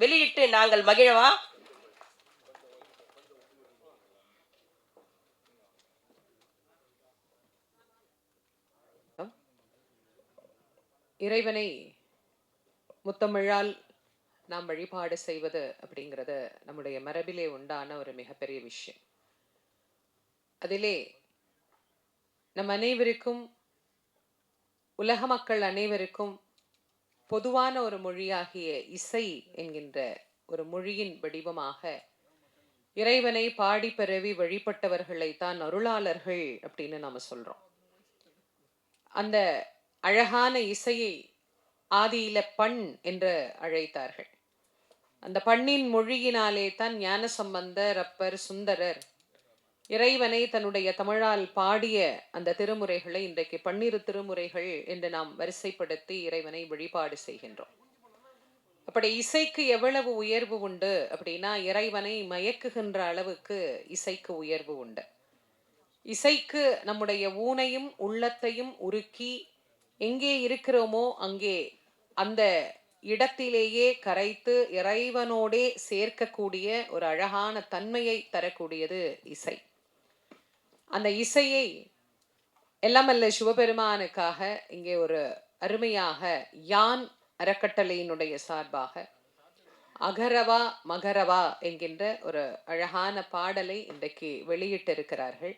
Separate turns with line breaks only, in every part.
வெளியிட்டு நாங்கள் மகிழவா?
இறைவனை முத்தமிழால் நாம் வழிபாடு செய்வது அப்படிங்கிறது நம்முடைய மரபிலே உண்டான ஒரு மிகப்பெரிய விஷயம். அதிலே நம் அனைவருக்கும், உலக மக்கள் அனைவருக்கும் பொதுவான ஒரு மொழியாகிய இசை என்கின்ற ஒரு மொழியின் வடிவமாக இறைவனை பாடி பரவி வழிபட்டவர்களை தான் அருளாளர்கள் அப்படின்னு நாம சொல்றோம். அந்த அழகான இசையை ஆதியில பண் என்று அழைத்தார்கள். அந்த பண்ணின் மொழியினாலே தான் ஞானசம்பந்தர், அப்பர், சுந்தரர் இறைவனை தன்னுடைய தமிழால் பாடிய அந்த திருமுறைகளை இன்றைக்கு 12 திருமுறைகள் என்று நாம் வரிசைப்படுத்தி இறைவனை வழிபாடு செய்கின்றோம். அப்படி இசைக்கு எவ்வளவு உயர்வு உண்டு அப்படின்னா, இறைவனை மயக்குகின்ற அளவுக்கு இசைக்கு உயர்வு உண்டு. இசைக்கு நம்முடைய ஊனையும் உள்ளத்தையும் உருக்கி எங்கே இருக்கிறோமோ அங்கே அந்த இடத்திலேயே கரைத்து இறைவனோடே சேர்க்கக்கூடிய ஒரு அழகான தன்மையை தரக்கூடியது இசை. அந்த இசையை எல்லாமல்ல சிவபெருமானுக்காக இங்கே ஒரு அருமையாக யான் அறக்கட்டளையினுடைய சார்பாக அகரவா மகரவா என்கின்ற ஒரு அழகான பாடலை இன்றைக்கு வெளியிட்டிருக்கிறார்கள்.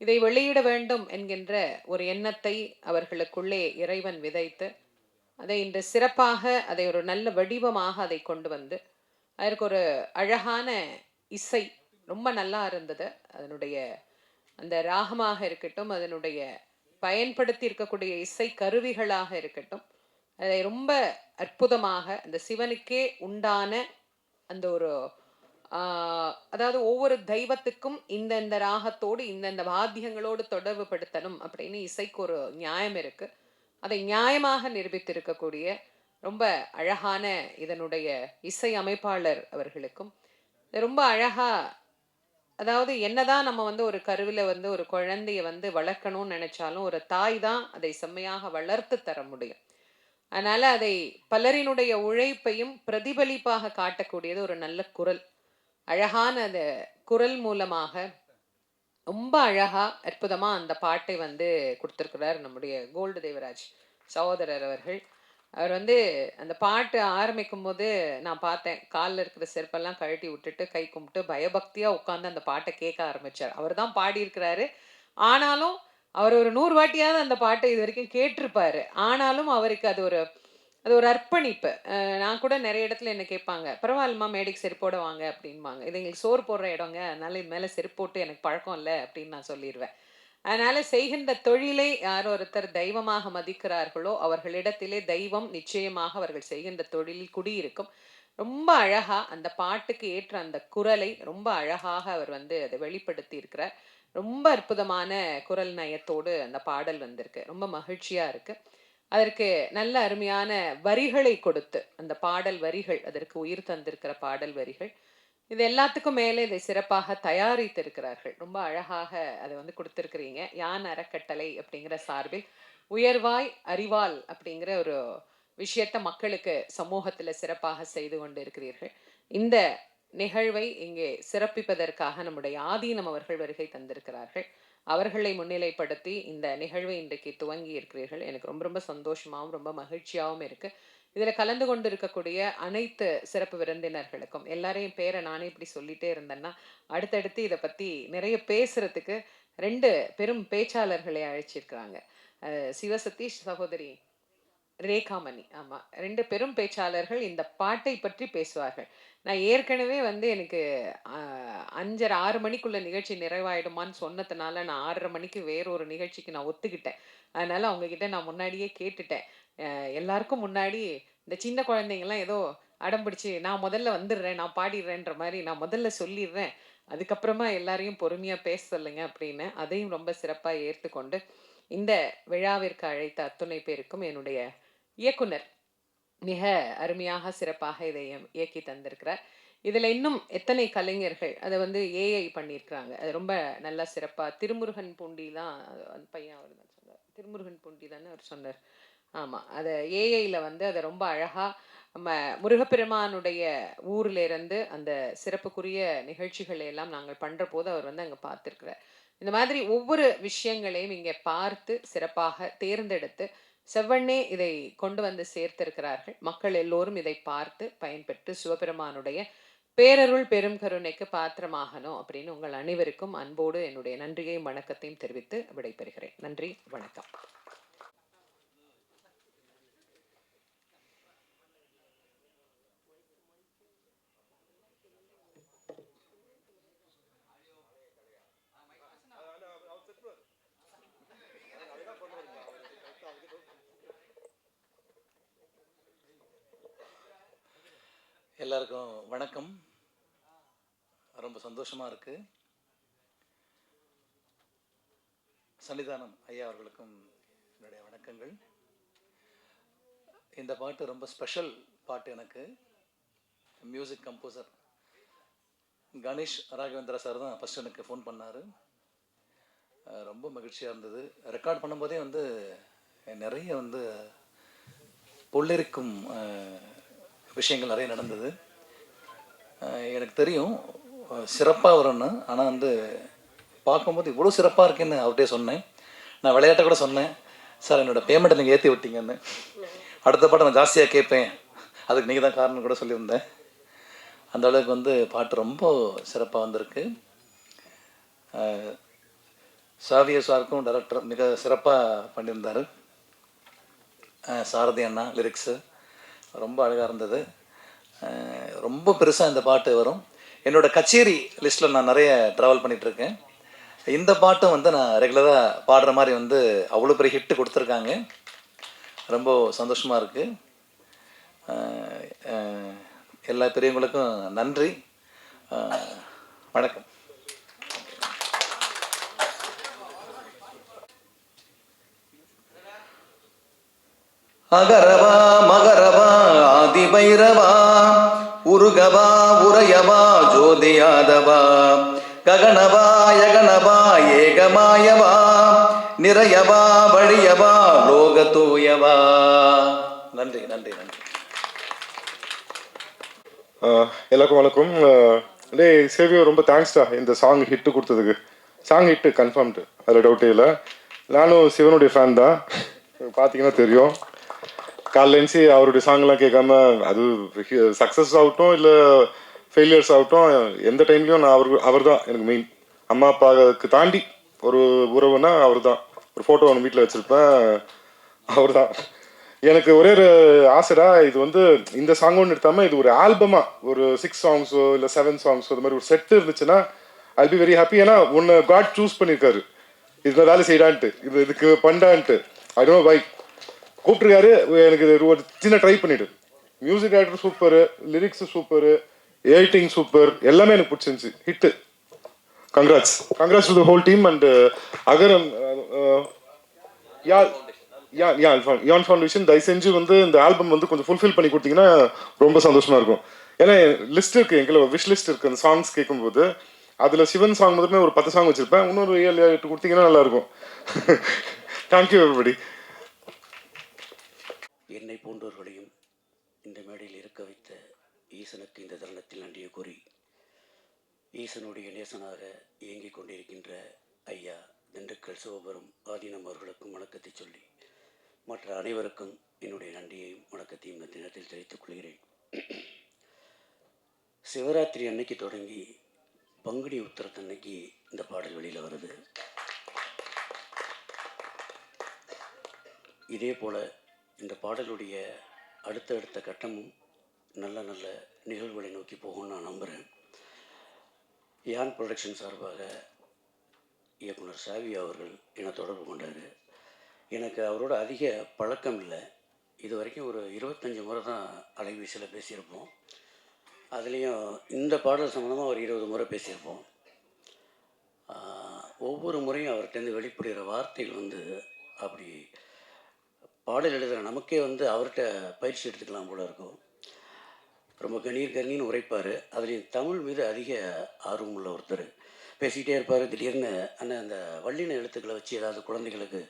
இதை வெளியிட வேண்டும் என்கின்ற ஒரு எண்ணத்தை அவர்களுக்குள்ளே இறைவன் விதைத்து அதை இன்று சிறப்பாக அதை ஒரு நல்ல வடிவமாக அதை கொண்டு வந்து அதற்கு ஒரு அழகான இசை ரொம்ப நல்லா இருந்தது. அதனுடைய அந்த ராகமாக இருக்கட்டும், அதனுடைய பயன்படுத்தி இருக்கக்கூடிய இசை கருவிகளாக இருக்கட்டும், அதை ரொம்ப அற்புதமாக அந்த சிவனுக்கே உண்டான அந்த ஒரு அதாவது ஒவ்வொரு தெய்வத்துக்கும் இந்த ராகத்தோடு இந்த வாத்தியங்களோடு தொடர்பு படுத்தணும் அப்படின்னு இசைக்கு ஒரு நியாயம் இருக்கு. அதை நியாயமாக நிரூபித்திருக்கக்கூடிய ரொம்ப அழகான இதனுடைய இசை அமைப்பாளர் அவர்களுக்கும் ரொம்ப அழகா, அதாவது என்னதான் நம்ம ஒரு கருவில ஒரு குழந்தைய வளர்க்கணும்னு நினைச்சாலும் ஒரு தாய் தான் அதை செம்மையாக வளர்த்து தர முடியும். அதனால அதை பலரினுடைய உழைப்பையும் பிரதிபலிப்பாக காட்டக்கூடியது ஒரு நல்ல குரல். அழகான அந்த குரல் மூலமாக ரொம்ப அழகா அற்புதமா அந்த பாட்டை கொடுத்திருக்கிறார் நம்முடைய கோல்டு தேவராஜ் சகோதரர் அவர்கள். அவர் அந்த பாட்டு ஆரம்பிக்கும் போது நான் பார்த்தேன், காலில் இருக்கிற செருப்பெல்லாம் கழட்டி விட்டுட்டு கை கும்பிட்டு பயபக்தியா உட்காந்து அந்த பாட்டை கேட்க ஆரம்பிச்சார். அவர் தான் பாடியிருக்கிறாரு. ஆனாலும் அவர் ஒரு 100 வாட்டியாவது அந்த பாட்டை இது வரைக்கும் கேட்டிருப்பாரு. ஆனாலும் அவருக்கு அது ஒரு அர்ப்பணிப்பு. நான் கூட நிறைய இடத்துல என்ன கேட்பாங்க, பரவாயில்லம்மா மேடைக்கு செருப்போட வாங்க அப்படின்பாங்க. இது எங்களுக்கு சோறு போடுற இடங்க, அதனால இது மேலே செருப்பு போட்டு எனக்கு பழக்கம் இல்லை அப்படின்னு நான் சொல்லிடுவேன். அதனால செய்கின்ற தொழிலை யார் ஒருத்தர் தெய்வமாக மதிக்கிறார்களோ அவர்களிடத்திலே தெய்வம் நிச்சயமாக அவர்கள் செய்கின்ற தொழிலில் குடியிருக்கும். ரொம்ப அழகா அந்த பாட்டுக்கு ஏற்ற அந்த குரலை ரொம்ப அழகாக அவர் அதை வெளிப்படுத்தி இருக்கிறார். ரொம்ப அற்புதமான குரல் நயத்தோடு அந்த பாடல் வந்திருக்கு. ரொம்ப மகிழ்ச்சியா இருக்கு. அதற்கு நல்ல அருமையான வரிகளை கொடுத்து அந்த பாடல் வரிகள், அதற்கு உயிர் தந்திருக்கிற பாடல் வரிகள், இது எல்லாத்துக்கும் மேலே இதை சிறப்பாக தயாரித்திருக்கிறார்கள். ரொம்ப அழகாக அதை கொடுத்திருக்கிறீங்க. யான் அறக்கட்டளை அப்படிங்கிற சார்பில் உயர்வாய் அறிவால் அப்படிங்கிற ஒரு விஷயத்த மக்களுக்கு சமூகத்துல சிறப்பாக செய்து கொண்டு இருக்கிறீர்கள். இந்த நிகழ்வை இங்கே சிறப்பிப்பதற்காக நம்முடைய ஆதீனம் அவர்கள் வருகை தந்திருக்கிறார்கள். அவர்களை முன்னிலைப்படுத்தி இந்த நிகழ்வை இன்றைக்கு துவங்கி இருக்கிறீர்கள். எனக்கு ரொம்ப ரொம்ப சந்தோஷமாகவும் ரொம்ப மகிழ்ச்சியாகவும் இருக்கு. இதுல கலந்து கொண்டு இருக்கக்கூடிய அனைத்து சிறப்பு விருந்தினர்களுக்கும், எல்லாரையும் பேரை நானே இப்படி சொல்லிட்டே இருந்தேன்னா அடுத்தடுத்து இதை பத்தி நிறைய பேசுறதுக்கு 2 பெரும் பேச்சாளர்களை அழைச்சிருக்கிறாங்க. சிவசதீஷ், சகோதரி ரேகாமணி. ஆமா, 2 பெரும் பேச்சாளர்கள் இந்த பாட்டை பற்றி பேசுவார்கள். நான் ஏற்கனவே எனக்கு 5:30 6 மணிக்குள்ள நிகழ்ச்சி நிறைவாயிடுமான்னு சொன்னதுனால நான் 6:30 மணிக்கு வேறொரு நிகழ்ச்சிக்கு நான் ஒத்துக்கிட்டேன். அதனால அவங்க கிட்ட நான் முன்னாடியே கேட்டுட்டேன். எல்லாருக்கும் முன்னாடி இந்த சின்ன குழந்தைங்கலாம் ஏதோ அடம் பிடிச்சு நான் முதல்ல வந்துடுறேன், நான் பாடிடுறேன்ற மாதிரி நான் முதல்ல சொல்லிடுறேன், அதுக்கப்புறமா எல்லாரையும் பொறுமையா பேச சொல்லுங்க அப்படின்னு. அதையும் ரொம்ப சிறப்பா ஏற்றுக்கொண்டு இந்த விழாவிற்கு அழைத்த அத்துணை பேருக்கும் என்னுடைய இயக்குனர் மிக அருமையாக சிறப்பாக இதை இயக்கி தந்திருக்கிறார். இதுல இன்னும் எத்தனை கலைஞர்கள் அதை ஏஐ பண்ணியிருக்கிறாங்க. அது ரொம்ப நல்லா சிறப்பா. திருமுருகன் பூண்டி தான் அந்த பையன், அவர் தான் சொன்னார், திருமுருகன் பூண்டி தானே அவர் சொன்னார். ஆமா. அத ஏஐல வந்து அத ரொம்ப அழகா நம்ம முருகப்பெருமானுடைய ஊர்ல இருந்து அந்த சிறப்புக்குரிய நிகழ்ச்சிகளை எல்லாம் நாங்கள் பண்றபோது அவர் வந்து அங்க பார்த்திருக்கிறார். இந்த மாதிரி ஒவ்வொரு விஷயங்களையும் இங்கே பார்த்து சிறப்பாக தேர்ந்தெடுத்து செவ்வண்ணே இதை கொண்டு வந்து சேர்த்திருக்கிறார்கள். மக்கள் எல்லோரும் இதை பார்த்து பயன்பெற்று சிவபெருமானுடைய பேரருள் பெரும் கருணைக்கு பாத்திரமாகணும் அப்படின்னு உங்கள் அனைவருக்கும் அன்போடு என்னுடைய நன்றியையும் வணக்கத்தையும் தெரிவித்து விடைபெறுகிறேன். நன்றி, வணக்கம்.
எல்லாருக்கும் வணக்கம். ரொம்ப சந்தோஷமாக இருக்குது. சன்னிதானம் ஐயா அவர்களுக்கும் என்னுடைய வணக்கங்கள். இந்த பாட்டு ரொம்ப ஸ்பெஷல் பாட்டு. எனக்கு music composer Ganesh Raghavendra sir தான் ஃபஸ்ட் எனக்கு ஃபோன் பண்ணார். ரொம்ப மகிழ்ச்சியாக இருந்தது. ரெக்கார்ட் பண்ணும்போதே வந்து நிறைய வந்து புல்லரிக்கும் விஷயங்கள் நிறைய நடந்தது. எனக்கு தெரியும் சிறப்பாக வரும்னு. ஆனால் வந்து பார்க்கும்போது இவ்வளோ சிறப்பாக இருக்குன்னு அவர்கிட்டே சொன்னேன். நான் விளையாட்ட கூட சொன்னேன், சார் என்னோடய பேமெண்ட்டை நீங்கள் ஏற்றி விட்டீங்கன்னு. அடுத்த பாட்டை நான் ஜாஸ்தியாக கேட்பேன், அதுக்கு நீங்கள் தான் காரணம் கூட சொல்லியிருந்தேன். அந்த அளவுக்கு வந்து பாட்டு ரொம்ப சிறப்பாக வந்திருக்கு. சாவிய சாருக்கும் டைரக்டர் மிக சிறப்பாக பண்ணியிருந்தார். சாரதி அண்ணா லிரிக்ஸு ரொம்ப அழகாக இருந்தது. ரொம்ப பெருசாக இந்த பாட்டு வரும். என்னோடய கச்சேரி லிஸ்ட்டில் நான் நிறைய ட்ராவல் பண்ணிகிட்ருக்கேன். இந்த பாட்டும் வந்து நான் ரெகுலராக பாடுற மாதிரி வந்து அவ்வளோ பெரிய ஹிட்டு கொடுத்துருக்காங்க. ரொம்ப சந்தோஷமாக இருக்குது. எல்லா பெரியவங்களுக்கும் நன்றி, வணக்கம். அகரவா மகரவா ஆதி பைரவா உருகவா உரையவா ஜோதியாதவா ககனவா யகனவா ஏகமாயவா நிறையவா வழியவா லோக தூயவா. நன்றி நன்றி நன்றி.
எல்லாருக்கும் வணக்கம். டே சேவியோ, ரொம்ப தேங்க்ஸ்டா இந்த சாங் ஹிட்டு கொடுத்ததுக்கு. சாங் ஹிட்டு கன்ஃபார்ம்டு, அதில் டவுட்டே இல்லை. நானும் சிவனுடைய ஃபேன் தான், பார்த்தீங்கன்னா தெரியும். காலையிலேருந்து அவருடைய சாங்லாம் கேட்காம, அது சக்ஸஸ் ஆகட்டும் இல்லை ஃபெயிலியர்ஸ் ஆகட்டும், எந்த டைம்லையும் நான் அவர் தான் எனக்கு மெயின். அம்மா அப்பாவுக்கு தாண்டி ஒரு உறவுனா அவர் தான். ஒரு ஃபோட்டோ ஒன்று வீட்டில் வச்சுருப்பேன், அவர் தான். எனக்கு ஒரே ஒரு ஆசைடா, இது வந்து இந்த சாங் ஒன்று எடுத்தாமல் இது ஒரு ஆல்பமாக ஒரு 6 சாங்ஸோ இல்லை 7 சாங்ஸோ இது மாதிரி ஒரு செட்டு இருந்துச்சுன்னா ஐல் பி வெரி ஹாப்பி. ஏன்னா ஒன்று காட் சூஸ் பண்ணியிருக்காரு, இதில் வேலை செய்யடான்ட்டு, இதுக்கு பண்ணான்ட்டு. I don't know why கூப்பிட்டுருக்காரு. எனக்கு இது ஒரு சின்ன ட்ரை பண்ணிவிடு. Music director super, lyrics super, editing super, எல்லாமே எனக்கு பிடிச்சிருந்துச்சி. Hit. Congrats to the whole team. And Agaram யான் ஃபவுண்டேஷன் தயவு செஞ்சு வந்து இந்த ஆல்பம் வந்து கொஞ்சம் ஃபுல்ஃபில் பண்ணி கொடுத்தீங்கன்னா ரொம்ப சந்தோஷமாக இருக்கும். ஏன்னா லிஸ்ட் இருக்குது, எங்களை விஷ் லிஸ்ட் இருக்குது. அந்த சாங்ஸ் கேட்கும்போது அதில் சிவன் சாங் மட்டுமே ஒரு 10 சாங் வச்சுருப்பேன். இன்னொரு 7-8 கொடுத்தீங்கன்னா நல்லாயிருக்கும். Thank you everybody.
என்னை போன்றவர்களையும் இந்த மேடையில் இருக்க வைத்த ஈசனுக்கு இந்த தருணத்தில் நன்றியை கூறி, ஈசனுடைய நேசனாக இயங்கிக் கொண்டிருக்கின்ற ஐயா திண்டுக்கல் சிவபுரம் ஆதீனம் அவர்களுக்கும் வணக்கத்தை சொல்லி, மற்ற அனைவருக்கும் என்னுடைய நன்றியையும் வணக்கத்தையும் இந்த தினத்தில் தெரிவித்துக் கொள்கிறேன். சிவராத்திரி அன்னைக்கு தொடங்கி பங்குனி உத்திரத்தன்னைக்கு இந்த பாடல் வெளியில் வருது. இதே போல் இந்த பாடலுடைய அடுத்தடுத்த கட்டமும் நல்ல நல்ல நிகழ்வுகளை நோக்கி போகும்னு நான் நம்புகிறேன். யான் ப்ரொடக்ஷன் சார்பாக இயக்குனர் சாவி அவர்கள் என்னை தொடர்பு கொண்டார். எனக்கு அவரோட அதிக பழக்கம் இல்லை. இது வரைக்கும் ஒரு 25 முறை தான் அலைபேசியில் பேசியிருப்போம். அதுலேயும் இந்த பாடல் சம்மந்தமாக ஒரு 20 முறை பேசியிருப்போம். ஒவ்வொரு முறையும் அவர்கிட்டருந்து வெளிப்படுகிற வார்த்தைகள் வந்து அப்படி பாடல் எழுதுகிற நமக்கே வந்து அவர்கிட்ட பயிற்சி எடுத்துக்கலாம் போல இருக்கும். ரொம்ப கணீர்னு உரைப்பார். அதுலேயும் தமிழ் மீது அதிக ஆர்வம் உள்ள ஒருத்தர். பேசிக்கிட்டே இருப்பார். திடீர்னு அந்த வல்லின எழுத்துக்களை வச்சு ஏதாவது குழந்தைகளுக்கு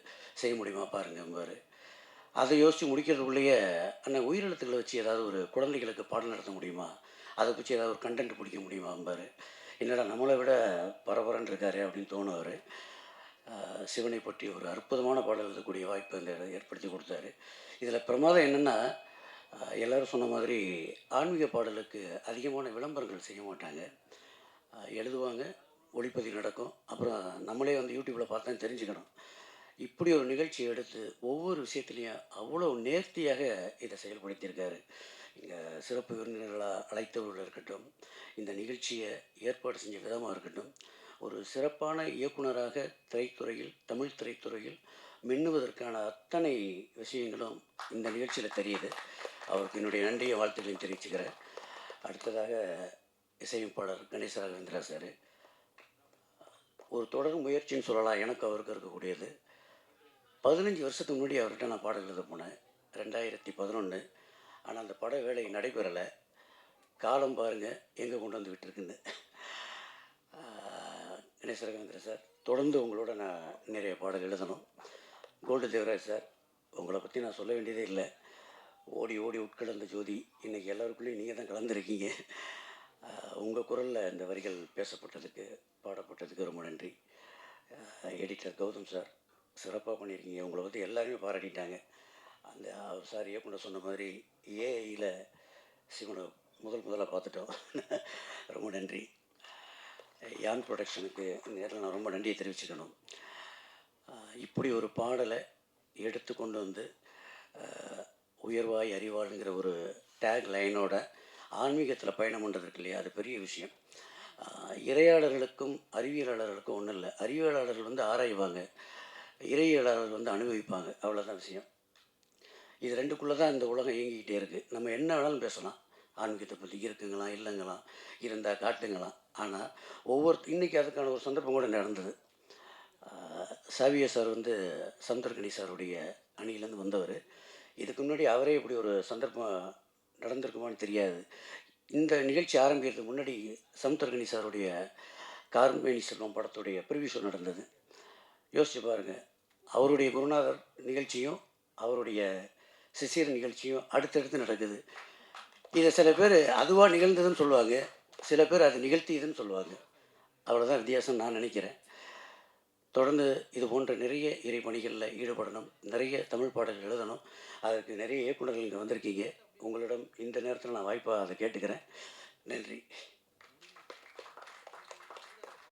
செய்ய முடியுமா பாருங்கம்பார். அதை யோசித்து முடிக்கிறதுக்குள்ளேயே அண்ணன் உயிரெழுத்துக்களை வச்சு ஏதாவது ஒரு குழந்தைகளுக்கு பாடம் நடத்த முடியுமா, அதை வச்சு ஏதாவது ஒரு கண்டென்ட் பிடிக்க முடியுமா பாரு, என்னடா நம்மளை விட பரபரன்னு இருக்காரு அப்படின்னு தோணுவார். சிவனை பற்றி ஒரு அற்புதமான பாடல் எழுதக்கூடிய வாய்ப்பு இந்த ஏற்படுத்தி கொடுத்தாரு. இதில் பிரமாதம் என்னென்னா, எல்லோரும் சொன்ன மாதிரி ஆன்மீக பாடலுக்கு அதிகமான விளம்பரங்கள் செய்ய மாட்டாங்க. எழுதுவாங்க, ஒளிப்பதிவு நடக்கும், அப்புறம் நம்மளே வந்து யூடியூப்பில் பார்த்தா தெரிஞ்சுக்கணும். இப்படி ஒரு நிகழ்ச்சியை எடுத்து ஒவ்வொரு விஷயத்துலையும் அவ்வளோ நேர்த்தியாக இதை செயல்படுத்தியிருக்காரு. இங்கே சிறப்பு விருந்தினர்களாக அழைத்தவர்கள் இருக்கட்டும், இந்த நிகழ்ச்சியை ஏற்பாடு செஞ்ச விதமாக இருக்கட்டும், ஒரு சிறப்பான இயக்குனராக திரைத்துறையில், தமிழ் திரைத்துறையில் மின்னுவதற்கான அத்தனை விஷயங்களும் இந்த நிகழ்ச்சியில் தெரியுது. அவருக்கு என்னுடைய நன்றியை வாழ்த்துக்களையும் தெரிவிச்சுக்கிறேன். அடுத்ததாக இசையமைப்பாளர் கணேச ராகவேந்திரா சார், ஒரு தொடர் முயற்சின்னு சொல்லலாம் எனக்கு அவருக்கு இருக்கக்கூடியது. 15 வருஷத்துக்கு முன்னாடி அவர்கிட்ட நான் பாடல் எழுத போனேன், 2011. ஆனால் அந்த பட வேலை நடைபெறலை. காலம் பாருங்கள் எங்கே கொண்டு வந்து விட்டுருக்குன்னு. கணேச ராகவேந்திரா சார், தொடர்ந்து உங்களோட நான் நிறைய பாடல் எழுதணும். கோல்டு தேவராஜ் சார், உங்களை பற்றி நான் சொல்ல வேண்டியதே இல்லை. ஓடி ஓடி உட்கலந்த ஜோதி, இன்றைக்கி எல்லாருக்குள்ளேயும் நீங்கள் தான் கலந்துருக்கீங்க. உங்கள் குரலில் இந்த வரிகள் பேசப்பட்டதுக்கு, பாடப்பட்டதுக்கு ரொம்ப நன்றி. எடிட்டர் கௌதம் சார், சிறப்பாக பண்ணியிருக்கீங்க. உங்களை பற்றி எல்லாருமே பாராட்டிட்டாங்க. அந்த சார் இயக்குனர் சொன்ன மாதிரி ஏஐயில் சிவனை முதலாக பார்த்துட்டோம். ரொம்ப நன்றி. யான் ப்ரொடக்ஷனுக்கு இந்த நேரத்தில் நான் ரொம்ப நன்றியை தெரிவிச்சுக்கணும். இப்படி ஒரு பாடலை எடுத்து கொண்டு வந்து உயர்வாய் அறிவாளுங்கிற ஒரு டேக் லைனோட ஆன்மீகத்தில் பயணம் பண்ணுறதுக்கு இல்லையா, அது பெரிய விஷயம். இறையாளர்களுக்கும் அறிவியலாளர்களுக்கும் ஒன்றும் இல்லை. அறிவியலாளர்கள் வந்து ஆராய்வாங்க, இறையியலாளர்கள் வந்து அனுபவிப்பாங்க, அவ்வளோதான் விஷயம். இது ரெண்டுக்குள்ளே தான் இந்த உலகம் இயங்கிக்கிட்டே இருக்குது. நம்ம என்ன வேணாலும் பேசலாம், ஆன்மீகத்தை பற்றி இருக்குங்களாம் இல்லைங்களாம், இருந்தால் காட்டுங்களாம். ஆனால் இன்றைக்கி அதுக்கான ஒரு சந்தர்ப்பம் கூட நடந்தது. சாவிய சார் வந்து சமுத்திரக்கனி சாருடைய அணியிலேருந்து வந்தவர். இதுக்கு முன்னாடி அவரே இப்படி ஒரு சந்தர்ப்பம் நடந்திருக்குமான்னு தெரியாது. இந்த நிகழ்ச்சி ஆரம்பிக்கிறதுக்கு முன்னாடி சமுத்திரக்கனி சாருடைய கார்மேனி செல்வம் படத்துடைய ப்ரிவியூ ஷோ நடந்தது. யோசிச்சு பாருங்கள், அவருடைய குருநாதர் நிகழ்ச்சியும் அவருடைய சிசியர் நிகழ்ச்சியும் அடுத்தடுத்து நடக்குது. இதை சில பேர் அதுவாக நிகழ்ந்ததுன்னு சொல்லுவாங்க, சில பேர் அது நிகழ்த்தியதுன்னு சொல்லுவாங்க. அவ்வளோதான் வித்தியாசம் நான் நினைக்கிறேன். தொடர்ந்து இது போன்ற நிறைய இறைப்பணிகளில் ஈடுபடணும், நிறைய தமிழ் பாடல்கள் எழுதணும். அதற்கு நிறைய இயக்குநர்கள் இங்கே வந்திருக்கீங்க. உங்களிடம் இந்த நேரத்தில் நான் வாய்ப்பாக அதை கேட்டுக்கிறேன். நன்றி.